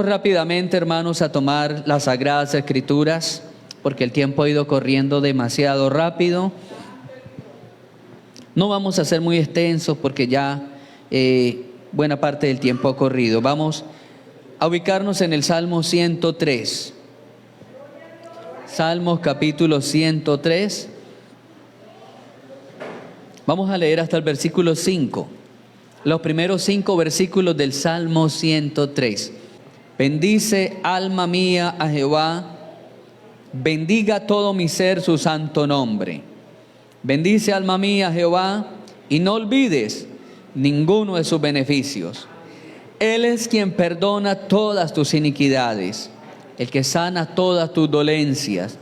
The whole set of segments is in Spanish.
Rápidamente, hermanos, a tomar las Sagradas Escrituras, porque el tiempo ha ido corriendo demasiado rápido. No vamos a ser muy extensos porque ya buena parte del tiempo ha corrido. Vamos a ubicarnos en el Salmo 103. Salmos capítulo 103. Vamos a leer hasta el versículo 5. Los primeros 5 versículos del Salmo 103. Bendice, alma mía, a Jehová. Bendiga todo mi ser su santo nombre. Bendice, alma mía, a Jehová, y no olvides ninguno de sus beneficios. Él es quien perdona todas tus iniquidades, el que sana todas tus dolencias,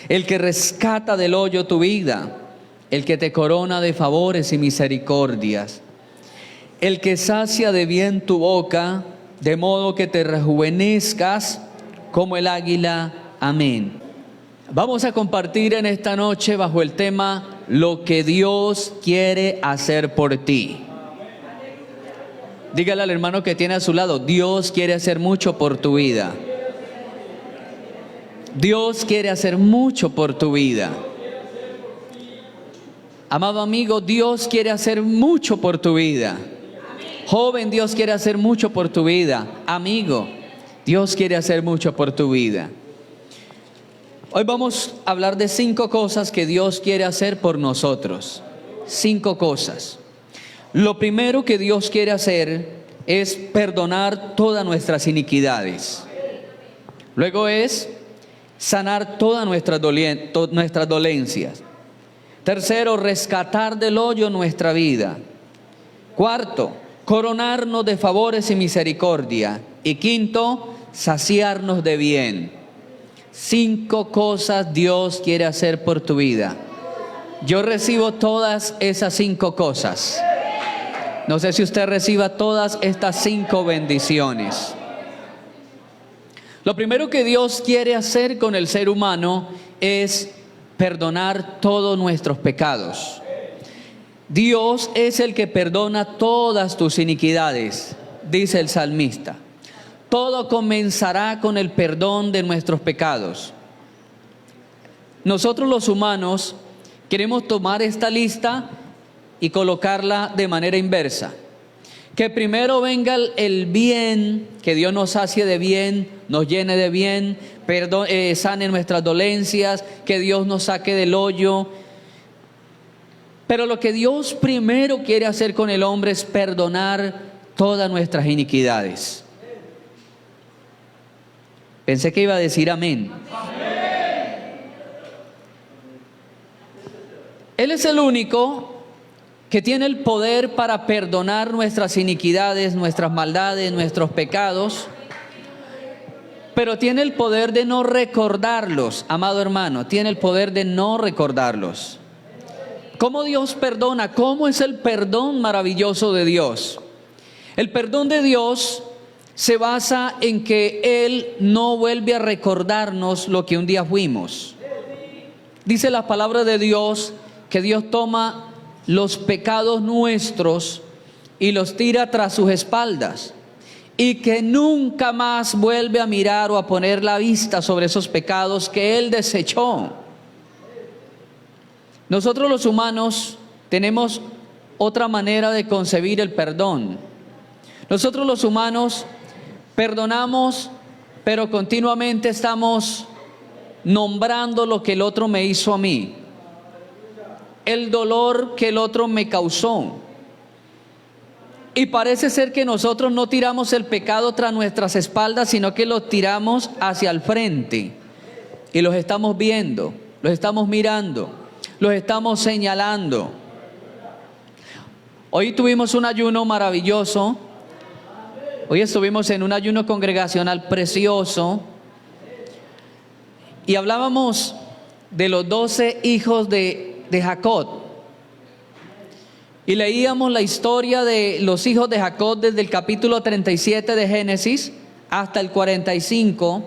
el que rescata del hoyo tu vida, el que te corona de favores y misericordias, el que sacia de bien tu boca, de modo que te rejuvenezcas como el águila. Amén. Vamos a compartir en esta noche bajo el tema lo que Dios quiere hacer por ti. Dígale al hermano que tiene a su lado: Dios quiere hacer mucho por tu vida. Dios quiere hacer mucho por tu vida. Amado amigo, Dios quiere hacer mucho por tu vida. Joven, Dios quiere hacer mucho por tu vida. Amigo, Dios quiere hacer mucho por tu vida. Hoy vamos a hablar de 5 cosas que Dios quiere hacer por nosotros. 5 cosas. Lo primero que Dios quiere hacer es perdonar todas nuestras iniquidades. Luego es sanar todas nuestras dolencias. Tercero, rescatar del hoyo nuestra vida. Cuarto, coronarnos de favores y misericordia. Y quinto, saciarnos de bien. 5 cosas Dios quiere hacer por tu vida. Yo recibo todas esas 5 cosas. No sé si usted reciba todas estas 5 bendiciones. Lo primero que Dios quiere hacer con el ser humano es perdonar todos nuestros pecados. Dios es el que perdona todas tus iniquidades, dice el salmista. Todo comenzará con el perdón de nuestros pecados. Nosotros los humanos queremos tomar esta lista y colocarla de manera inversa. Que primero venga el bien, que Dios nos sacie de bien, nos llene de bien, sane nuestras dolencias, que Dios nos saque del hoyo. Pero lo que Dios primero quiere hacer con el hombre es perdonar todas nuestras iniquidades. Pensé que iba a decir amén. Él es el único que tiene el poder para perdonar nuestras iniquidades, nuestras maldades, nuestros pecados, pero tiene el poder de no recordarlos, amado hermano, tiene el poder de no recordarlos. ¿Cómo Dios perdona? ¿Cómo es el perdón maravilloso de Dios? El perdón de Dios se basa en que Él no vuelve a recordarnos lo que un día fuimos. Dice la palabra de Dios que Dios toma los pecados nuestros y los tira tras sus espaldas, y que nunca más vuelve a mirar o a poner la vista sobre esos pecados que Él desechó. Nosotros los humanos tenemos otra manera de concebir el perdón. Nosotros los humanos perdonamos, pero continuamente estamos nombrando lo que el otro me hizo a mí, el dolor que el otro me causó. Y parece ser que nosotros no tiramos el pecado tras nuestras espaldas, sino que lo tiramos hacia el frente. Y los estamos viendo, los estamos mirando, los estamos señalando. Hoy tuvimos un ayuno maravilloso. Hoy estuvimos en un ayuno congregacional precioso y hablábamos de los 12 hijos de Jacob. Y leíamos la historia de los hijos de Jacob desde el capítulo 37 de Génesis hasta el 45.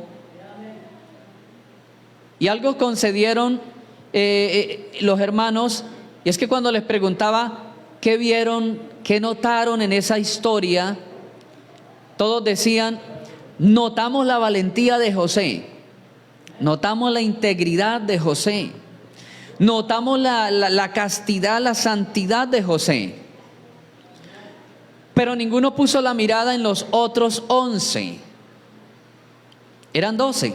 Y algo concedieron los hermanos, y es que cuando les preguntaba qué vieron, qué notaron en esa historia, todos decían: notamos la valentía de José, notamos la integridad de José, notamos la castidad, la santidad de José. Pero ninguno puso la mirada en los otros 11. Eran 12.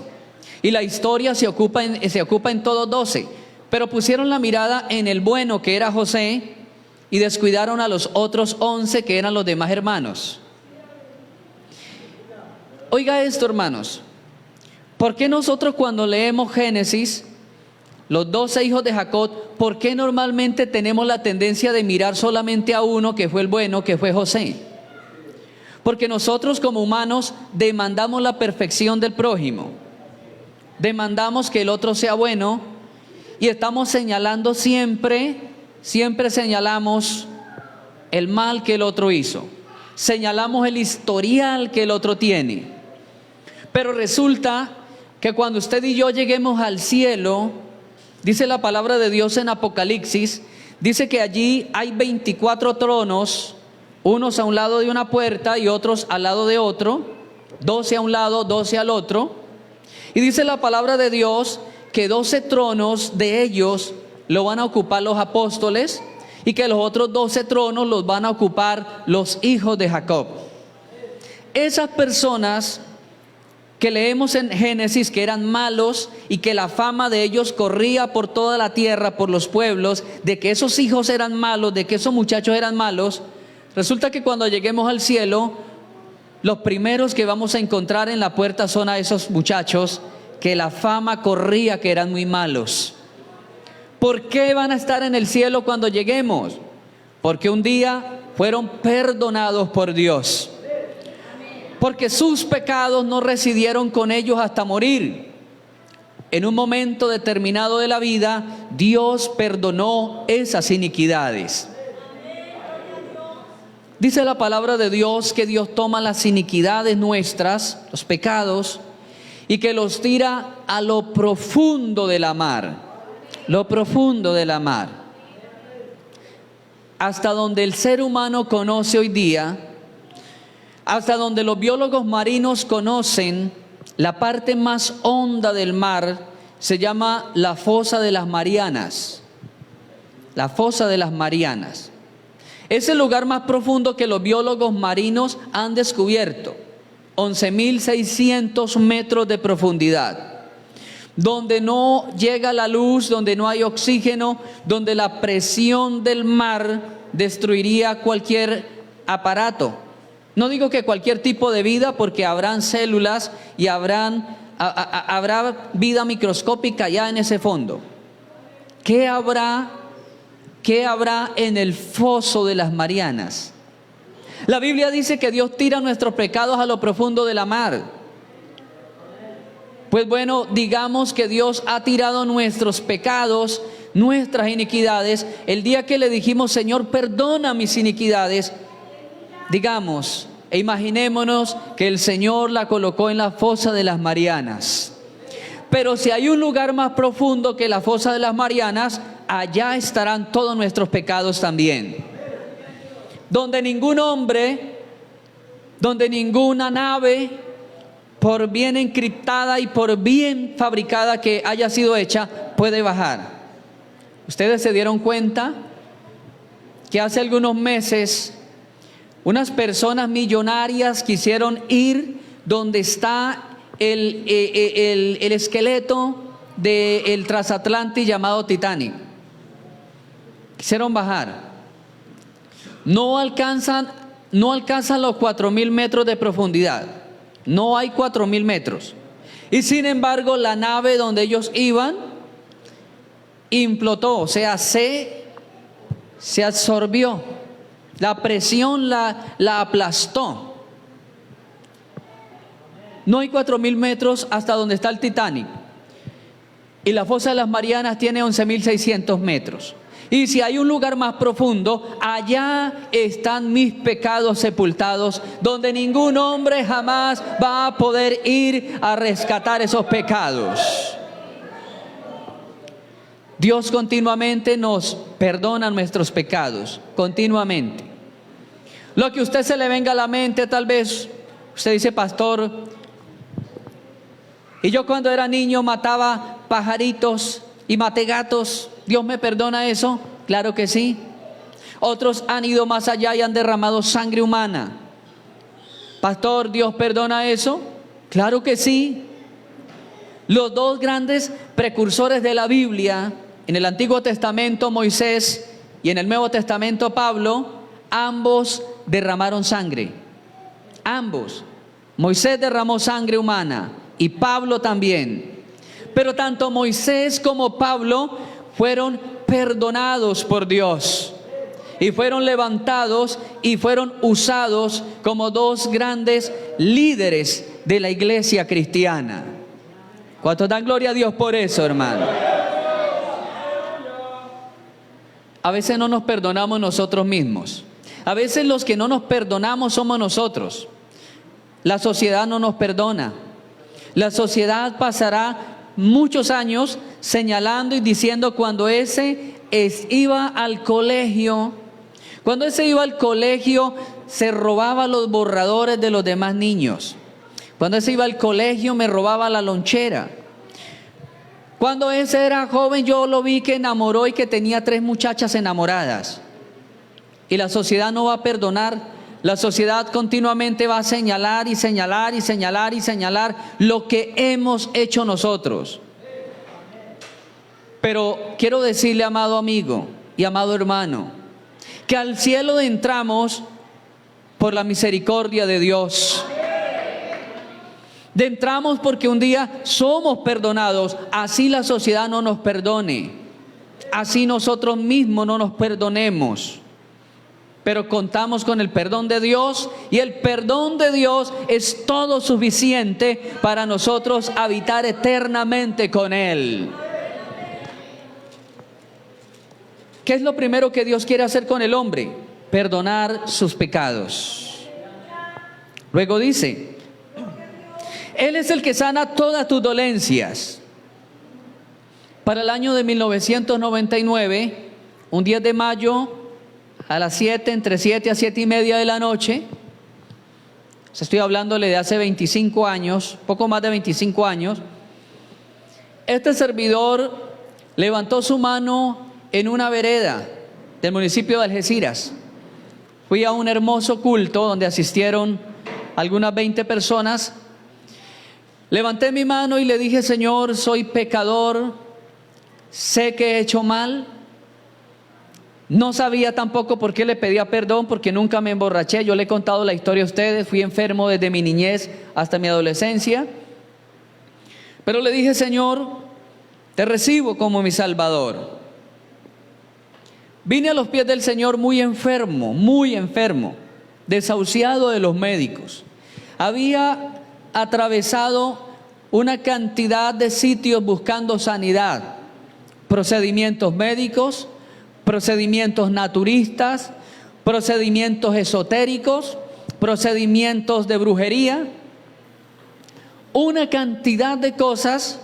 Y la historia se ocupa en todos 12. Pero pusieron la mirada en el bueno, que era José, y descuidaron a los otros 11, que eran los demás hermanos. Oiga esto, hermanos. ¿Por qué nosotros cuando leemos Génesis, los 12 hijos de Jacob, por qué normalmente tenemos la tendencia de mirar solamente a uno, que fue el bueno, que fue José? Porque nosotros como humanos demandamos la perfección del prójimo, demandamos que el otro sea bueno, y estamos señalando siempre señalamos el mal que el otro hizo, señalamos el historial que el otro tiene. Pero resulta que cuando usted y yo lleguemos al cielo, dice la palabra de Dios en Apocalipsis, dice que allí hay 24 tronos, unos a un lado de una puerta y otros al lado de otro, 12 a un lado, 12 al otro. Y dice la palabra de Dios que 12 tronos de ellos lo van a ocupar los apóstoles y que los otros 12 tronos los van a ocupar los hijos de Jacob. Esas personas que leemos en Génesis que eran malos y que la fama de ellos corría por toda la tierra, por los pueblos, de que esos hijos eran malos, de que esos muchachos eran malos, resulta que cuando lleguemos al cielo, los primeros que vamos a encontrar en la puerta son a esos muchachos que la fama corría que eran muy malos. ¿Por qué van a estar en el cielo cuando lleguemos? Porque un día fueron perdonados por Dios. Porque sus pecados no residieron con ellos hasta morir. En un momento determinado de la vida, Dios perdonó esas iniquidades. Dice la palabra de Dios que Dios toma las iniquidades nuestras, los pecados, y que los tira a lo profundo de la mar. Lo profundo de la mar. Hasta donde el ser humano conoce hoy día, hasta donde los biólogos marinos conocen, la parte más honda del mar se llama la fosa de las Marianas. La fosa de las Marianas. Es el lugar más profundo que los biólogos marinos han descubierto. 11.600 metros de profundidad. Donde no llega la luz, donde no hay oxígeno, donde la presión del mar destruiría cualquier aparato. No digo que cualquier tipo de vida, porque habrán células y habrá vida microscópica ya en ese fondo. ¿Qué habrá en el foso de las Marianas? La Biblia dice que Dios tira nuestros pecados a lo profundo de la mar. Pues bueno, digamos que Dios ha tirado nuestros pecados, nuestras iniquidades. El día que le dijimos, Señor, perdona mis iniquidades, digamos e imaginémonos que el Señor la colocó en la fosa de las Marianas. Pero si hay un lugar más profundo que la fosa de las Marianas, allá estarán todos nuestros pecados también. Donde ningún hombre, donde ninguna nave, por bien encriptada y por bien fabricada que haya sido hecha, puede bajar. Ustedes se dieron cuenta que hace algunos meses unas personas millonarias quisieron ir donde está el esqueleto del transatlántico llamado Titanic. Quisieron bajar. No alcanzan los 4.000 metros de profundidad. No hay 4.000 metros. Y sin embargo, la nave donde ellos iban implotó, o sea, se absorbió. La presión la aplastó. No hay 4.000 metros hasta donde está el Titanic. Y la fosa de las Marianas tiene 11.600 metros. Y si hay un lugar más profundo, allá están mis pecados sepultados, donde ningún hombre jamás va a poder ir a rescatar esos pecados. Dios continuamente nos perdona nuestros pecados, continuamente. Lo que a usted se le venga a la mente, tal vez usted dice, pastor, Y yo cuando era niño mataba pajaritos y maté gatos. ¿Dios me perdona eso? Claro que sí. Otros han ido más allá y han derramado sangre humana. Pastor, ¿Dios perdona eso? Claro que sí. Los dos grandes precursores de la Biblia, en el Antiguo Testamento Moisés y en el Nuevo Testamento Pablo, ambos derramaron sangre. Ambos. Moisés derramó sangre humana y Pablo también. Pero tanto Moisés como Pablo fueron perdonados por Dios y fueron levantados y fueron usados como dos grandes líderes de la iglesia cristiana. ¿Cuántos dan gloria a Dios por eso, hermano? A veces no nos perdonamos nosotros mismos. A veces los que no nos perdonamos somos nosotros. La sociedad no nos perdona. La sociedad pasará muchos años señalando y diciendo cuando ese iba al colegio, se robaba los borradores de los demás niños. Cuando ese iba al colegio me robaba la lonchera. Cuando ese era joven yo lo vi que enamoró y que tenía 3 muchachas enamoradas. Y la sociedad no va a perdonar. La sociedad continuamente va a señalar y señalar y señalar y señalar lo que hemos hecho nosotros. Pero quiero decirle, amado amigo y amado hermano, que al cielo entramos por la misericordia de Dios. Entramos porque un día somos perdonados, así la sociedad no nos perdone, así nosotros mismos no nos perdonemos. Pero contamos con el perdón de Dios y el perdón de Dios es todo suficiente para nosotros habitar eternamente con Él. ¿Qué es lo primero que Dios quiere hacer con el hombre? Perdonar sus pecados. Luego dice, Él es el que sana todas tus dolencias. Para el año de 1999, un 10 de mayo, a las 7, entre 7 a 7 y media de la noche, estoy hablándole de hace 25 años, poco más de 25 años, este servidor levantó su mano en una vereda del municipio de Algeciras. Fui a un hermoso culto donde asistieron algunas 20 personas. Levanté mi mano y le dije, Señor, soy pecador, sé que he hecho mal. No sabía tampoco por qué le pedía perdón, porque nunca me emborraché. Yo le he contado la historia a ustedes, fui enfermo desde mi niñez hasta mi adolescencia. Pero le dije, Señor, te recibo como mi Salvador. Vine a los pies del Señor muy enfermo, desahuciado de los médicos. Había atravesado una cantidad de sitios buscando sanidad, procedimientos médicos, procedimientos naturistas, procedimientos esotéricos, procedimientos de brujería. Una cantidad de cosas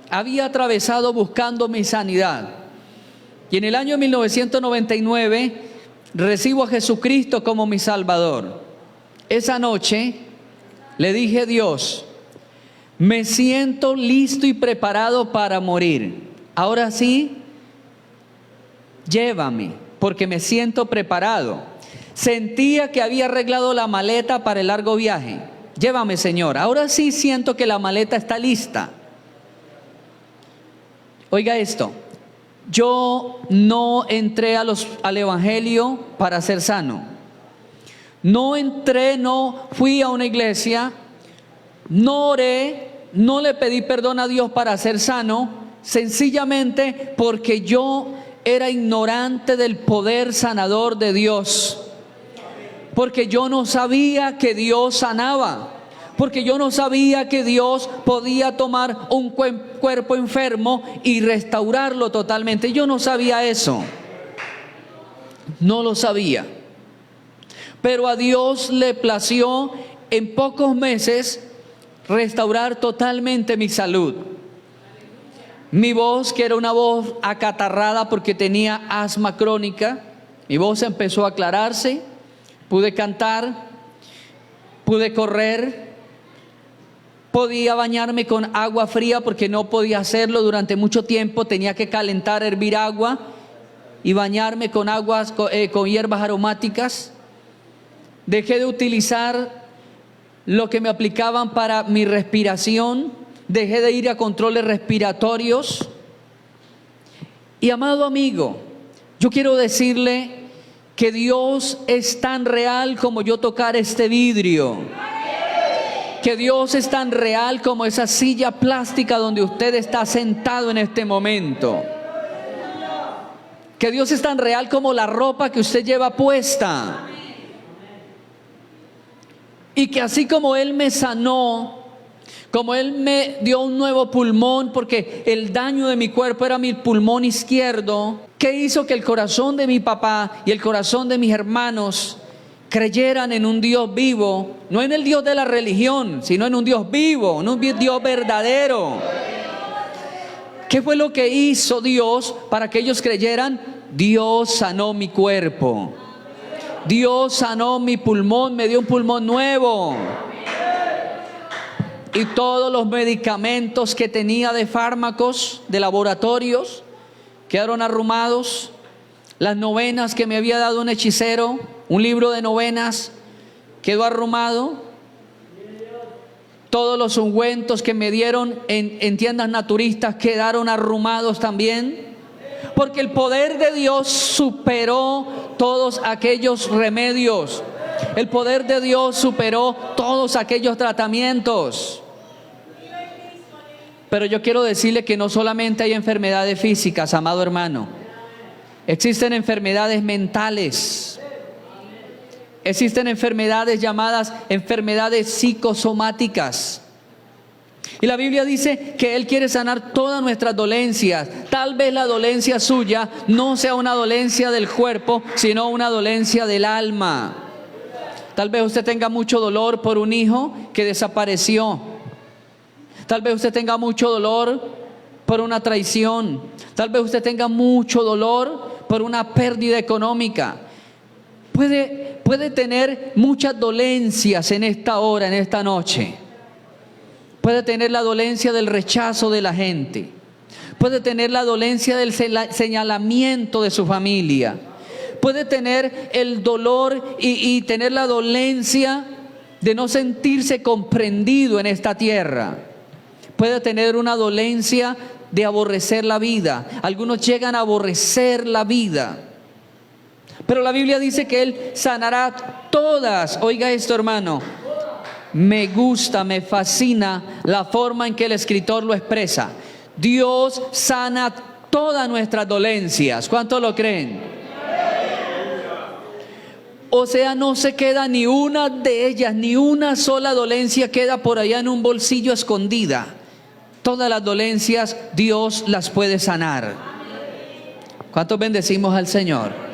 había atravesado buscando mi sanidad. Y en el año 1999 recibo a Jesucristo como mi Salvador. Esa noche le dije a Dios, me siento listo y preparado para morir. Ahora sí, llévame, porque me siento preparado. Sentía que había arreglado la maleta para el largo viaje. Llévame, Señor. Ahora sí siento que la maleta está lista. Oiga esto. Yo no entré al evangelio para ser sano. No fui a una iglesia, no oré, no le pedí perdón a Dios para ser sano, sencillamente porque yo era ignorante del poder sanador de Dios. Porque yo no sabía que Dios sanaba. Porque yo no sabía que Dios podía tomar un cuerpo enfermo y restaurarlo totalmente. Yo no sabía eso. No lo sabía. Pero a Dios le plació en pocos meses restaurar totalmente mi salud. Mi voz, que era una voz acatarrada porque tenía asma crónica, mi voz empezó a aclararse, pude cantar, pude correr, Podía bañarme con agua fría porque no podía hacerlo durante mucho tiempo. Tenía que calentar, hervir agua y bañarme con aguas, con hierbas aromáticas. Dejé de utilizar lo que me aplicaban para mi respiración. Dejé de ir a controles respiratorios. Y amado amigo, yo quiero decirle que Dios es tan real como yo tocar este vidrio. Que Dios es tan real como esa silla plástica donde usted está sentado en este momento. Que Dios es tan real como la ropa que usted lleva puesta. Y que así como Él me sanó, como Él me dio un nuevo pulmón, porque el daño de mi cuerpo era mi pulmón izquierdo, que hizo que el corazón de mi papá y el corazón de mis hermanos creyeran en un Dios vivo, no en el Dios de la religión, sino en un Dios vivo, en un Dios verdadero. ¿Qué fue lo que hizo Dios para que ellos creyeran? Dios sanó mi cuerpo. Dios sanó mi pulmón, me dio un pulmón nuevo. Y todos los medicamentos que tenía de fármacos, de laboratorios, quedaron arrumados. Las novenas que me había dado un hechicero, un libro de novenas, quedó arrumado. Todos los ungüentos que me dieron en tiendas naturistas quedaron arrumados también. Porque el poder de Dios superó todos aquellos remedios. El poder de Dios superó todos aquellos tratamientos. Pero yo quiero decirle que no solamente hay enfermedades físicas, amado hermano. Existen enfermedades mentales. Existen enfermedades llamadas enfermedades psicosomáticas. Y la Biblia dice que Él quiere sanar todas nuestras dolencias. Tal vez la dolencia suya no sea una dolencia del cuerpo, sino una dolencia del alma. Tal vez usted tenga mucho dolor por un hijo que desapareció. Tal vez usted tenga mucho dolor por una traición. Tal vez usted tenga mucho dolor por una pérdida económica. Puede tener muchas dolencias en esta hora, en esta noche. Puede tener la dolencia del rechazo de la gente. Puede tener la dolencia del señalamiento de su familia. Puede tener el dolor y tener la dolencia de no sentirse comprendido en esta tierra. Puede tener una dolencia de aborrecer la vida. Algunos llegan a aborrecer la vida. Pero la Biblia dice que Él sanará todas. Oiga esto, hermano. Me gusta, me fascina la forma en que el escritor lo expresa. Dios sana todas nuestras dolencias. ¿Cuántos lo creen? O sea, no se queda ni una de ellas, ni una sola dolencia queda por allá en un bolsillo escondida. Todas las dolencias Dios las puede sanar. ¿Cuántos bendecimos al Señor?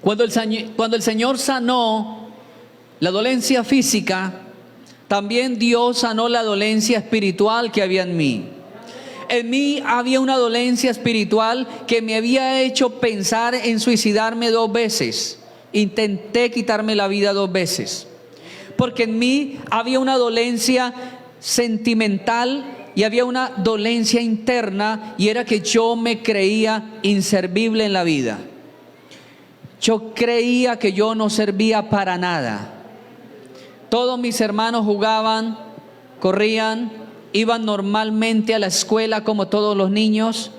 Cuando el Señor sanó la dolencia física, también Dios sanó la dolencia espiritual que había en mí. En mí había una dolencia espiritual que me había hecho pensar en suicidarme 2 veces. Intenté quitarme la vida 2 veces. Porque en mí había una dolencia sentimental y había una dolencia interna, y era que yo me creía inservible en la vida. Yo creía que yo no servía para nada. Todos mis hermanos jugaban, corrían, iban normalmente a la escuela como todos los niños,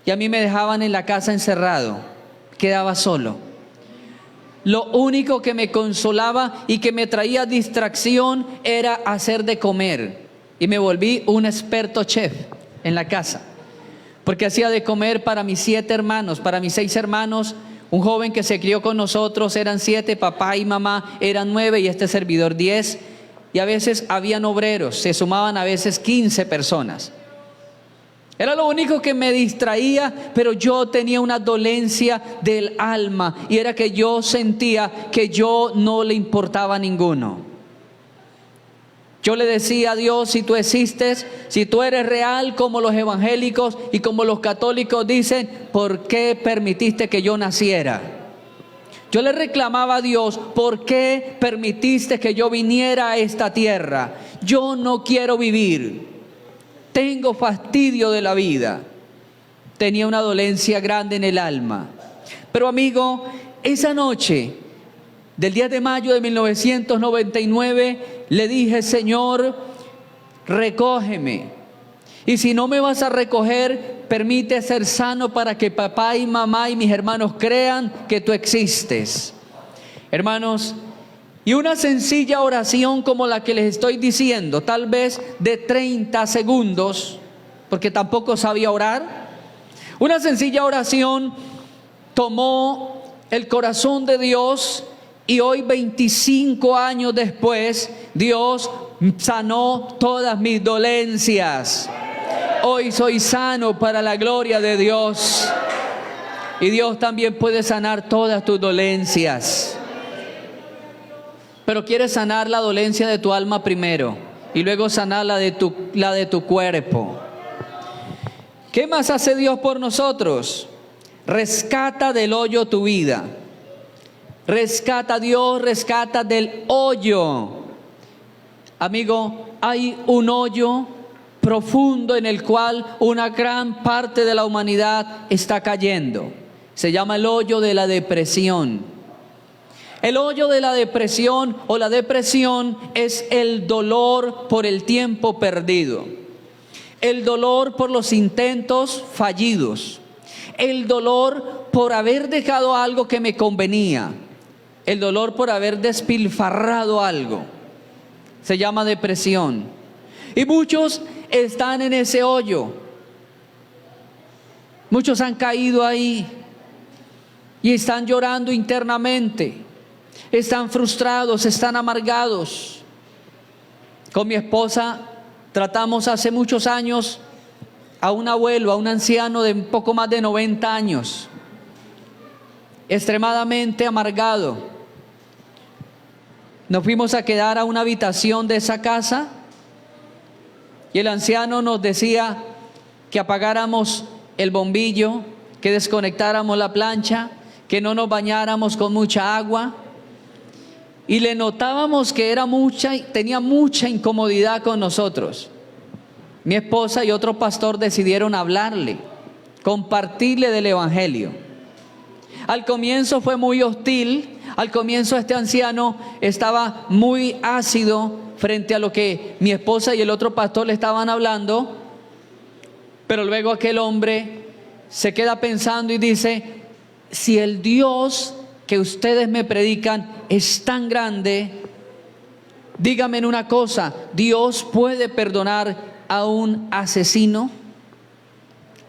y a mí me dejaban en la casa encerrado, quedaba solo. Lo único que me consolaba y que me traía distracción era hacer de comer, y me volví un experto chef en la casa, porque hacía de comer para mis 7 hermanos, para mis 6 hermanos. Un joven que se crió con nosotros, eran 7, papá y mamá eran 9 y este servidor 10. Y a veces habían obreros, se sumaban a veces 15 personas. Era lo único que me distraía, pero yo tenía una dolencia del alma, y era que yo sentía que yo no le importaba a ninguno. Yo le decía a Dios: si tú existes, si tú eres real como los evangélicos y como los católicos dicen, ¿por qué permitiste que yo naciera? Yo le reclamaba a Dios, ¿por qué permitiste que yo viniera a esta tierra? Yo no quiero vivir. Tengo fastidio de la vida. Tenía una dolencia grande en el alma. Pero amigo, esa noche del 10 de mayo de 1999, le dije, Señor, recógeme. Y si no me vas a recoger, permite ser sano para que papá y mamá y mis hermanos crean que tú existes. Hermanos, y una sencilla oración como la que les estoy diciendo, tal vez de 30 segundos, porque tampoco sabía orar. Una sencilla oración tomó el corazón de Dios y hoy 25 años después, Dios sanó todas mis dolencias. Hoy soy sano para la gloria de Dios. Y Dios también puede sanar todas tus dolencias. Pero quiere sanar la dolencia de tu alma primero y luego sanar la de tu cuerpo. ¿Qué más hace Dios por nosotros? Rescata del hoyo tu vida. Rescata, Dios rescata del hoyo. Amigo, hay un hoyo profundo en el cual una gran parte de la humanidad está cayendo. Se llama el hoyo de la depresión. El hoyo de la depresión o la depresión es el dolor por el tiempo perdido, el dolor por los intentos fallidos, el dolor por haber dejado algo que me convenía, el dolor por haber despilfarrado algo. Se llama depresión. Y muchos están en ese hoyo. Muchos han caído ahí y están llorando internamente. Están frustrados, están amargados. Con mi esposa tratamos hace muchos años a un abuelo, a un anciano de un poco más de 90 años, extremadamente amargado. Nos fuimos a quedar a una habitación de esa casa y el anciano nos decía que apagáramos el bombillo, que desconectáramos la plancha, que no nos bañáramos con mucha agua. Y le notábamos que tenía mucha incomodidad con nosotros. Mi esposa y otro pastor decidieron hablarle, compartirle del evangelio. Al comienzo fue muy hostil. Al comienzo este anciano estaba muy ácido frente a lo que mi esposa y el otro pastor le estaban hablando. Pero luego aquel hombre se queda pensando y dice, si el Dios que ustedes me predican es tan grande, díganme una cosa, ¿Dios puede perdonar a un asesino?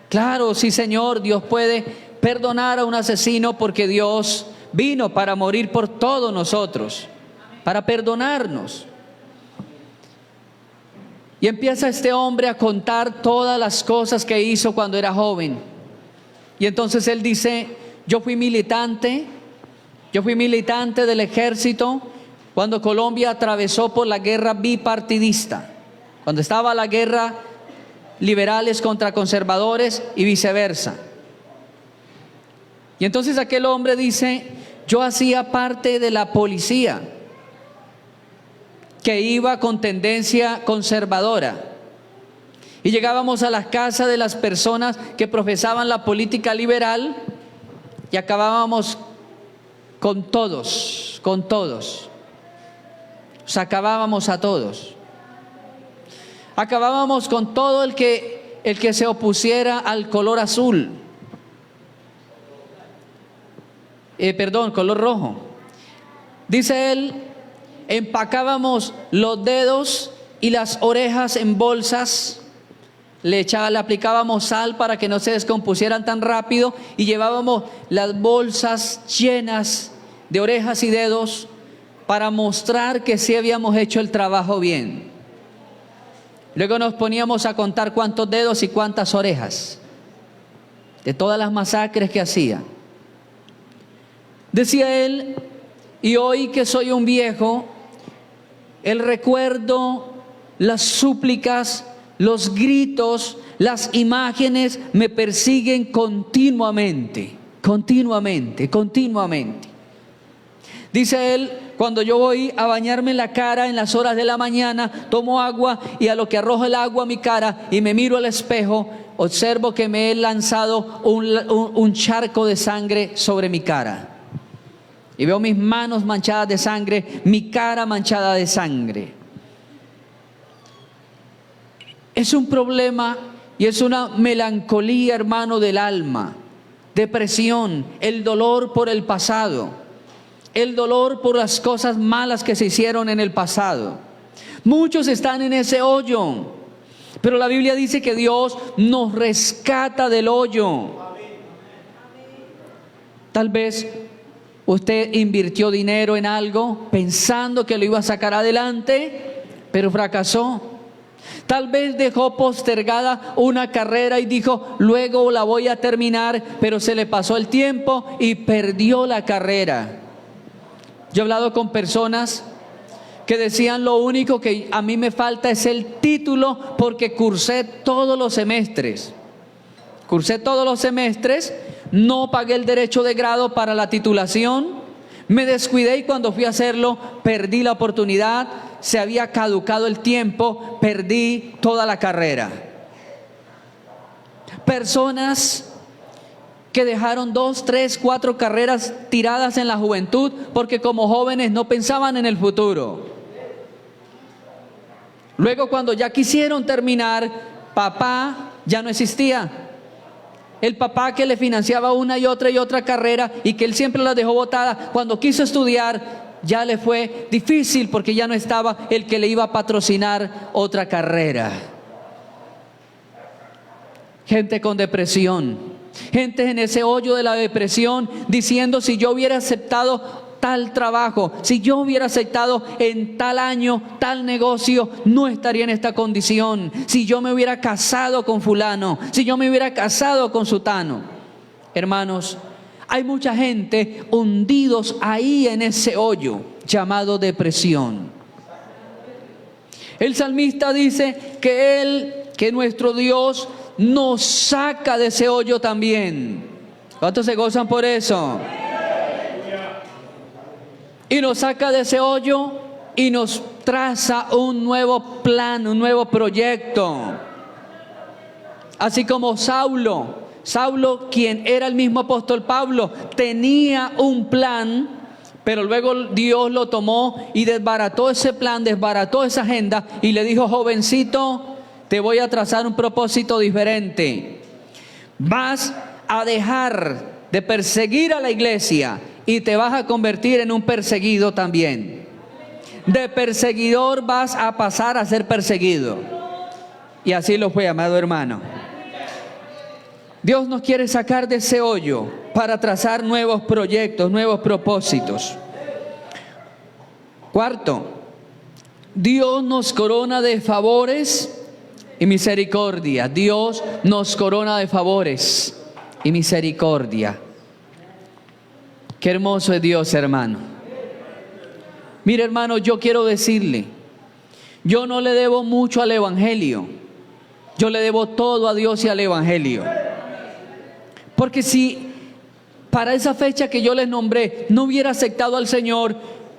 Claro, sí, Señor, Dios puede perdonar a un asesino porque Dios vino para morir por todos nosotros, para perdonarnos. Y empieza este hombre a contar todas las cosas que hizo cuando era joven. Y entonces él dice, yo fui militante del ejército cuando Colombia atravesó por la guerra bipartidista, cuando estaba la guerra liberales contra conservadores y viceversa. Y entonces aquel hombre dice, yo hacía parte de la policía que iba con tendencia conservadora y llegábamos a las casas de las personas que profesaban la política liberal y acabábamos con todos, os acabábamos a todos. Acabábamos con todo el que se opusiera al color azul. Color rojo. Dice él, empacábamos los dedos y las orejas en bolsas, le aplicábamos sal para que no se descompusieran tan rápido y llevábamos las bolsas llenas de orejas y dedos para mostrar que sí habíamos hecho el trabajo bien. Luego nos poníamos a contar cuántos dedos y cuántas orejas de todas las masacres que hacía. Decía él, y hoy que soy un viejo, el recuerdo, las súplicas, los gritos, las imágenes me persiguen continuamente. Dice él, cuando yo voy a bañarme la cara en las horas de la mañana, tomo agua y a lo que arrojo el agua a mi cara y me miro al espejo, observo que me he lanzado un charco de sangre sobre mi cara. Y veo mis manos manchadas de sangre, mi cara manchada de sangre. Es un problema y es una melancolía, hermano, del alma, depresión, el dolor por el pasado. El dolor por las cosas malas que se hicieron en el pasado. Muchos están en ese hoyo, pero la Biblia dice que Dios nos rescata del hoyo. Tal vez usted invirtió dinero en algo pensando que lo iba a sacar adelante, pero fracasó. Tal vez dejó postergada una carrera y dijo, luego la voy a terminar, pero se le pasó el tiempo y perdió la carrera. Yo he hablado con personas que decían, lo único que a mí me falta es el título porque cursé todos los semestres. No pagué el derecho de grado para la titulación, me descuidé y cuando fui a hacerlo perdí la oportunidad, se había caducado el tiempo, perdí toda la carrera. Personas que dejaron 2, 3, 4 carreras tiradas en la juventud porque como jóvenes no pensaban en el futuro. Luego cuando ya quisieron terminar, papá ya no existía. El papá que le financiaba una y otra carrera y que él siempre la dejó botada, cuando quiso estudiar ya le fue difícil porque ya no estaba el que le iba a patrocinar otra carrera. Gente con depresión. Gente en ese hoyo de la depresión diciendo, si yo hubiera aceptado tal trabajo, si yo hubiera aceptado en tal año tal negocio, no estaría en esta condición. Si yo me hubiera casado con fulano, si yo me hubiera casado con sutano. Hermanos, hay mucha gente hundidos ahí en ese hoyo llamado depresión. El salmista dice que nuestro Dios nos saca de ese hoyo también. ¿Cuántos se gozan por eso? Y nos saca de ese hoyo y nos traza un nuevo plan, un nuevo proyecto. Así como Saulo, quien era el mismo apóstol Pablo, tenía un plan, pero luego Dios lo tomó y desbarató ese plan, desbarató esa agenda y le dijo, jovencito, te voy a trazar un propósito diferente. Vas a dejar de perseguir a la iglesia y te vas a convertir en un perseguido también. De perseguidor vas a pasar a ser perseguido. Y así lo fue, amado hermano. Dios nos quiere sacar de ese hoyo para trazar nuevos proyectos, nuevos propósitos. Cuarto, Dios nos corona de favores y misericordia. Dios nos corona de favores y misericordia. Qué hermoso es Dios, hermano. Mire, hermano, yo quiero decirle, yo no le debo mucho al Evangelio. Yo le debo todo a Dios y al Evangelio. Porque si para esa fecha que yo les nombré no hubiera aceptado al Señor,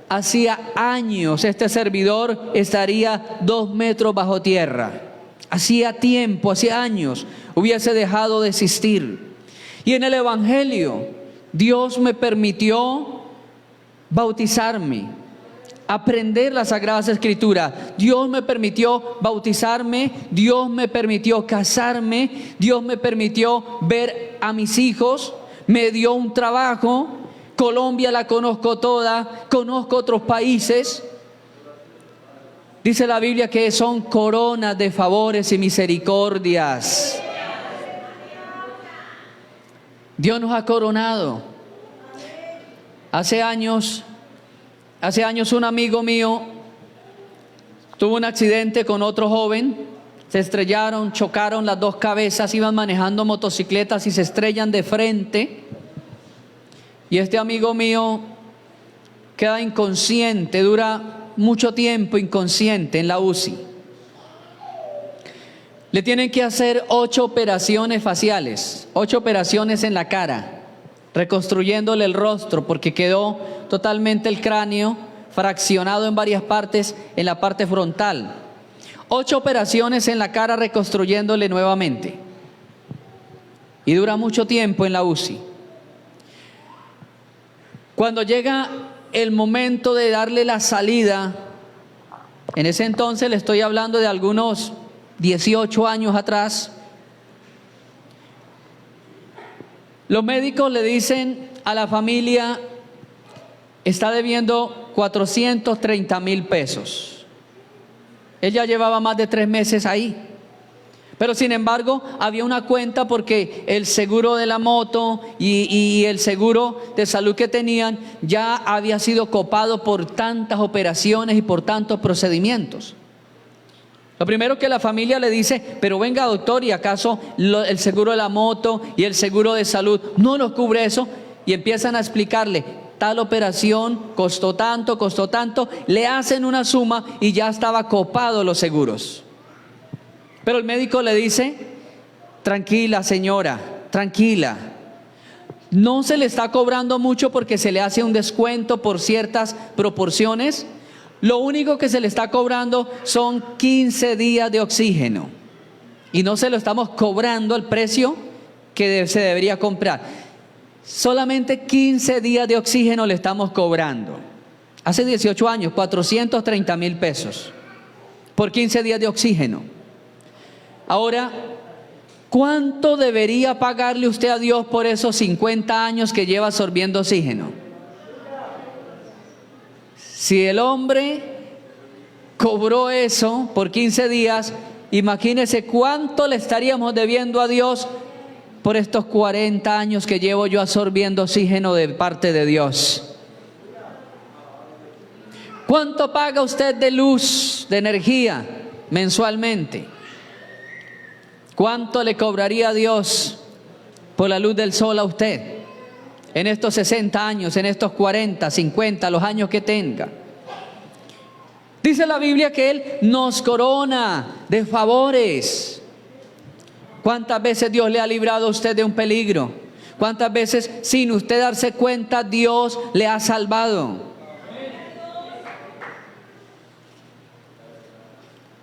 hacía años este servidor estaría 2 metros bajo tierra. Hacía tiempo, hacía años, hubiese dejado de existir. Y en el Evangelio, Dios me permitió bautizarme, aprender las Sagradas Escrituras. Dios me permitió bautizarme, Dios me permitió casarme, Dios me permitió ver a mis hijos, me dio un trabajo. Colombia la conozco toda, conozco otros países. Dice la Biblia que son coronas de favores y misericordias. Dios nos ha coronado. Hace años un amigo mío tuvo un accidente con otro joven. Se estrellaron, chocaron las dos cabezas, iban manejando motocicletas y se estrellan de frente. Y este amigo mío queda inconsciente, dura mucho tiempo inconsciente en la UCI. Le tienen que hacer 8 operaciones faciales, 8 operaciones en la cara. reconstruyéndole el rostro porque quedó totalmente el cráneo fraccionado en varias partes en la parte frontal. 8 operaciones en la cara reconstruyéndole nuevamente. Y dura mucho tiempo en la UCI. Cuando llega el momento de darle la salida, en ese entonces le estoy hablando de algunos 18 años atrás, los médicos le dicen a la familia, está debiendo 430,000 pesos. Ella llevaba más de 3 meses ahí. Pero sin embargo, había una cuenta porque el seguro de la moto y el seguro de salud que tenían ya había sido copado por tantas operaciones y por tantos procedimientos. Lo primero que la familia le dice, pero venga doctor, ¿y acaso el seguro de la moto y el seguro de salud no nos cubre eso? Y empiezan a explicarle, tal operación costó tanto, le hacen una suma y ya estaba copado los seguros. Pero el médico le dice, tranquila señora, tranquila, no se le está cobrando mucho porque se le hace un descuento por ciertas proporciones. Lo único que se le está cobrando son 15 días de oxígeno y no se lo estamos cobrando al precio que se debería comprar. Solamente 15 días de oxígeno le estamos cobrando. Hace 18 años, 430,000 pesos por 15 días de oxígeno. Ahora, ¿cuánto debería pagarle usted a Dios por esos 50 años que lleva absorbiendo oxígeno? Si el hombre cobró eso por 15 días, imagínese cuánto le estaríamos debiendo a Dios por estos 40 años que llevo yo absorbiendo oxígeno de parte de Dios. ¿Cuánto paga usted de luz, de energía mensualmente? ¿Cuánto le cobraría Dios por la luz del sol a usted en estos 60 años, en estos 40, 50, los años que tenga? Dice la Biblia que Él nos corona de favores. ¿Cuántas veces Dios le ha librado a usted de un peligro? ¿Cuántas veces sin usted darse cuenta Dios le ha salvado?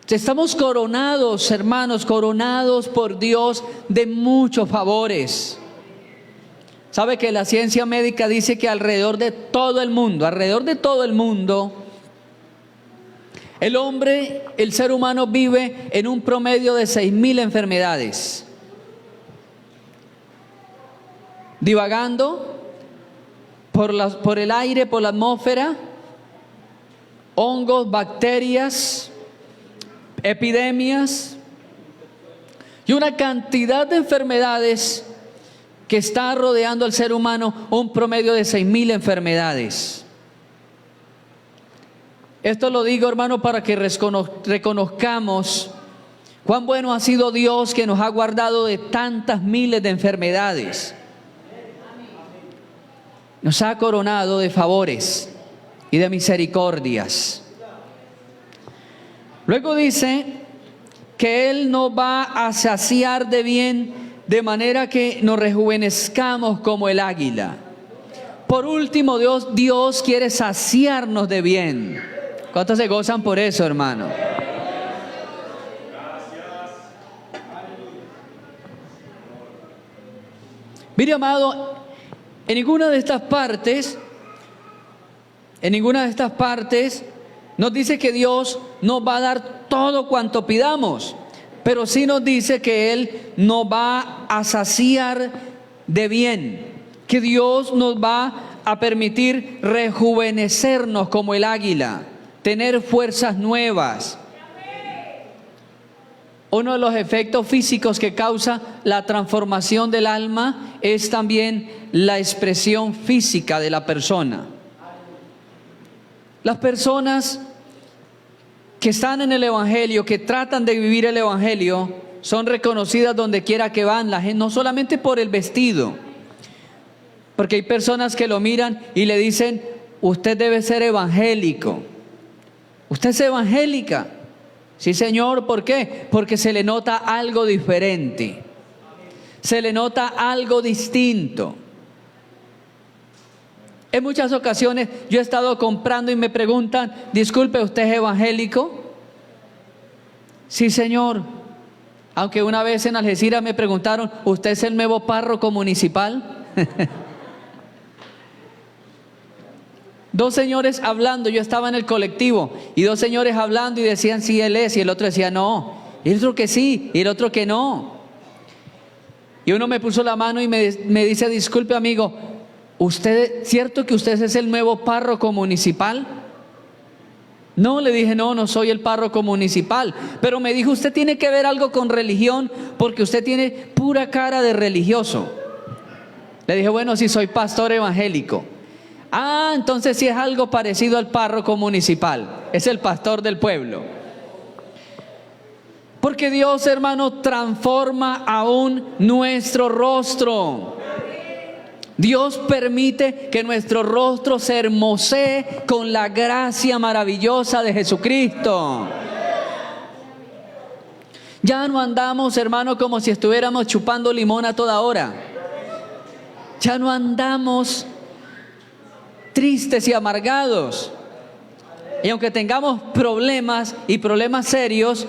Estamos coronados, hermanos, coronados por Dios de muchos favores. ¿Sabe que la ciencia médica dice que alrededor de todo el mundo, el hombre, el ser humano vive en un promedio de 6,000 enfermedades? Divagando por el aire, por la atmósfera, hongos, bacterias, epidemias y una cantidad de enfermedades que está rodeando al ser humano, un promedio de 6,000 enfermedades. Esto lo digo, hermano, para que reconozcamos cuán bueno ha sido Dios que nos ha guardado de tantas miles de enfermedades. Nos ha coronado de favores y de misericordias. Luego dice que Él nos va a saciar de bien, de manera que nos rejuvenezcamos como el águila. Por último, Dios quiere saciarnos de bien. ¿Cuántos se gozan por eso, hermano? Mire, amado, en ninguna de estas partes nos dice que Dios nos va a dar todo cuanto pidamos, pero sí nos dice que Él nos va a saciar de bien, que Dios nos va a permitir rejuvenecernos como el águila, tener fuerzas nuevas. Uno de los efectos físicos que causa la transformación del alma es también la expresión física de la persona. Las personas que están en el Evangelio, que tratan de vivir el Evangelio, son reconocidas donde quiera que van, la gente, no solamente por el vestido, porque hay personas que lo miran y le dicen, usted debe ser evangélico, usted es evangélica. Sí, Señor, ¿por qué? Porque se le nota algo diferente, se le nota algo distinto. En muchas ocasiones yo he estado comprando y me preguntan, disculpe, ¿usted es evangélico? Sí, señor. Aunque una vez en Algeciras me preguntaron, ¿usted es el nuevo párroco municipal? Dos señores hablando, yo estaba en el colectivo, y dos señores hablando y decían sí, él es, y el otro decía no, y el otro que sí, y el otro que no. Y uno me puso la mano y me dice, disculpe amigo, ¿usted, cierto que usted es el nuevo párroco municipal? No, le dije, no soy el párroco municipal, pero me dijo, usted tiene que ver algo con religión, porque usted tiene pura cara de religioso. Le dije, bueno, sí, soy pastor evangélico. Ah, entonces sí es algo parecido al párroco municipal, es el pastor del pueblo. Porque Dios, hermano, transforma aún nuestro rostro. Dios permite que nuestro rostro se hermosee con la gracia maravillosa de Jesucristo. Ya no andamos, hermano, como si estuviéramos chupando limón a toda hora. Ya no andamos tristes y amargados. Y aunque tengamos problemas y problemas serios,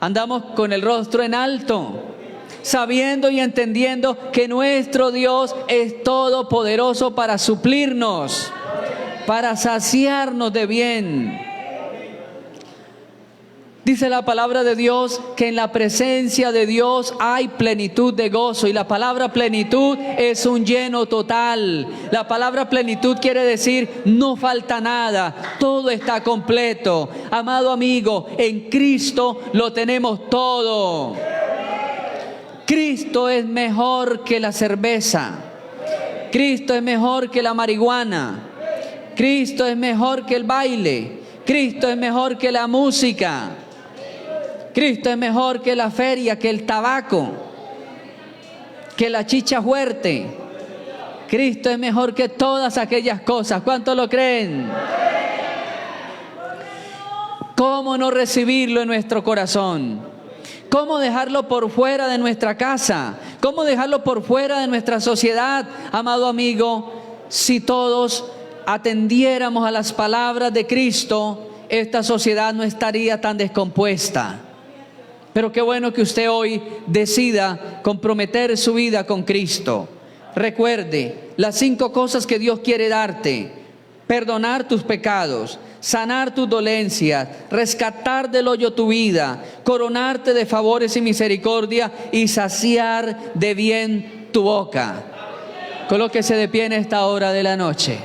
andamos con el rostro en alto, sabiendo y entendiendo que nuestro Dios es todopoderoso para suplirnos, para saciarnos de bien. Dice la palabra de Dios que en la presencia de Dios hay plenitud de gozo, y la palabra plenitud es un lleno total. La palabra plenitud quiere decir no falta nada, todo está completo. Amado amigo, en Cristo lo tenemos todo. Cristo es mejor que la cerveza. Cristo es mejor que la marihuana. Cristo es mejor que el baile. Cristo es mejor que la música. Cristo es mejor que la feria, que el tabaco, que la chicha fuerte. Cristo es mejor que todas aquellas cosas. ¿Cuántos lo creen? ¿Cómo no recibirlo en nuestro corazón? ¿Cómo dejarlo por fuera de nuestra casa? ¿Cómo dejarlo por fuera de nuestra sociedad? Amado amigo, si todos atendiéramos a las palabras de Cristo, esta sociedad no estaría tan descompuesta. Pero qué bueno que usted hoy decida comprometer su vida con Cristo. Recuerde las 5 cosas que Dios quiere darte: perdonar tus pecados, sanar tus dolencias, rescatar del hoyo tu vida, coronarte de favores y misericordia, y saciar de bien tu boca. Colóquese de pie en esta hora de la noche.